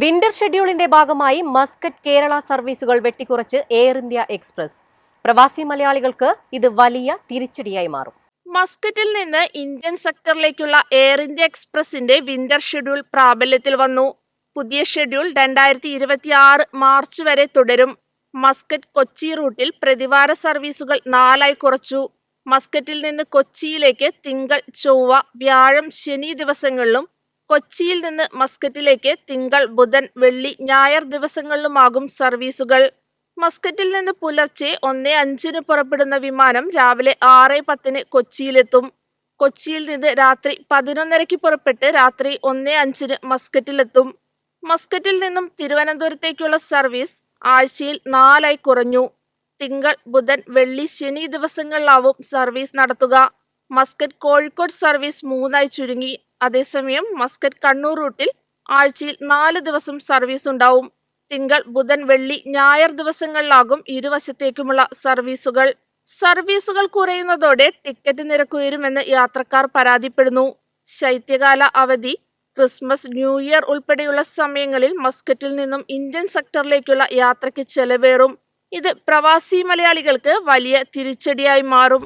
Winter ഷെഡ്യൂളിന്റെ ഭാഗമായി Muscat Kerala സർവീസുകൾ വെട്ടിക്കുറച്ച് air India express. പ്രവാസി മലയാളികൾക്ക് ഇത് വലിയ തിരിച്ചടിയായി മാറും. മസ്കറ്റിൽ നിന്ന് ഇന്ത്യൻ സെക്ടറിലേക്കുള്ള എയർ ഇന്ത്യ എക്സ്പ്രസിന്റെ വിന്റർ ഷെഡ്യൂൾ പ്രാബല്യത്തിൽ വന്നു. പുതിയ ഷെഡ്യൂൾ 2026 മാർച്ച് വരെ തുടരും. മസ്കറ്റ് കൊച്ചി റൂട്ടിൽ പ്രതിവാര സർവീസുകൾ 4 കുറച്ചു. മസ്കറ്റിൽ നിന്ന് കൊച്ചിയിലേക്ക് തിങ്കൾ, ചൊവ്വ, വ്യാഴം, ശനി ദിവസങ്ങളിലും കൊച്ചിയിൽ നിന്ന് മസ്കറ്റിലേക്ക് തിങ്കൾ, ബുധൻ, വെള്ളി, ഞായർ ദിവസങ്ങളിലുമാകും സർവീസുകൾ. മസ്കറ്റിൽ നിന്ന് പുലർച്ചെ 1:05 പുറപ്പെടുന്ന വിമാനം രാവിലെ 6:10 കൊച്ചിയിലെത്തും. കൊച്ചിയിൽ നിന്ന് രാത്രി 11:30 പുറപ്പെട്ട് രാത്രി 1:05 മസ്കറ്റിലെത്തും. മസ്കറ്റിൽ നിന്നും തിരുവനന്തപുരത്തേക്കുള്ള സർവീസ് ആഴ്ചയിൽ 4 കുറഞ്ഞു. തിങ്കൾ, ബുധൻ, വെള്ളി, ശനി ദിവസങ്ങളിലാവും സർവീസ് നടത്തുക. മസ്കറ്റ് കോഴിക്കോട് സർവീസ് 3 ചുരുങ്ങി. അതേസമയം മസ്കറ്റ് കണ്ണൂർ റൂട്ടിൽ ആഴ്ചയിൽ 4 ദിവസം സർവീസ് ഉണ്ടാവും. തിങ്കൾ, ബുധൻ, വെള്ളി, ഞായർ ദിവസങ്ങളിലാകും ഇരുവശത്തേക്കുമുള്ള സർവീസുകൾ കുറയുന്നതോടെ ടിക്കറ്റ് നിരക്ക് ഉയരുമെന്ന് യാത്രക്കാർ പരാതിപ്പെടുന്നു. ശൈത്യകാല അവധി, ക്രിസ്മസ്, ന്യൂ ഇയർ ഉൾപ്പെടെയുള്ള സമയങ്ങളിൽ മസ്കറ്റിൽ നിന്നും ഇന്ത്യൻ സെക്ടറിലേക്കുള്ള യാത്രയ്ക്ക് ചെലവേറും. ഇത് പ്രവാസി മലയാളികൾക്ക് വലിയ തിരിച്ചടിയായി മാറും.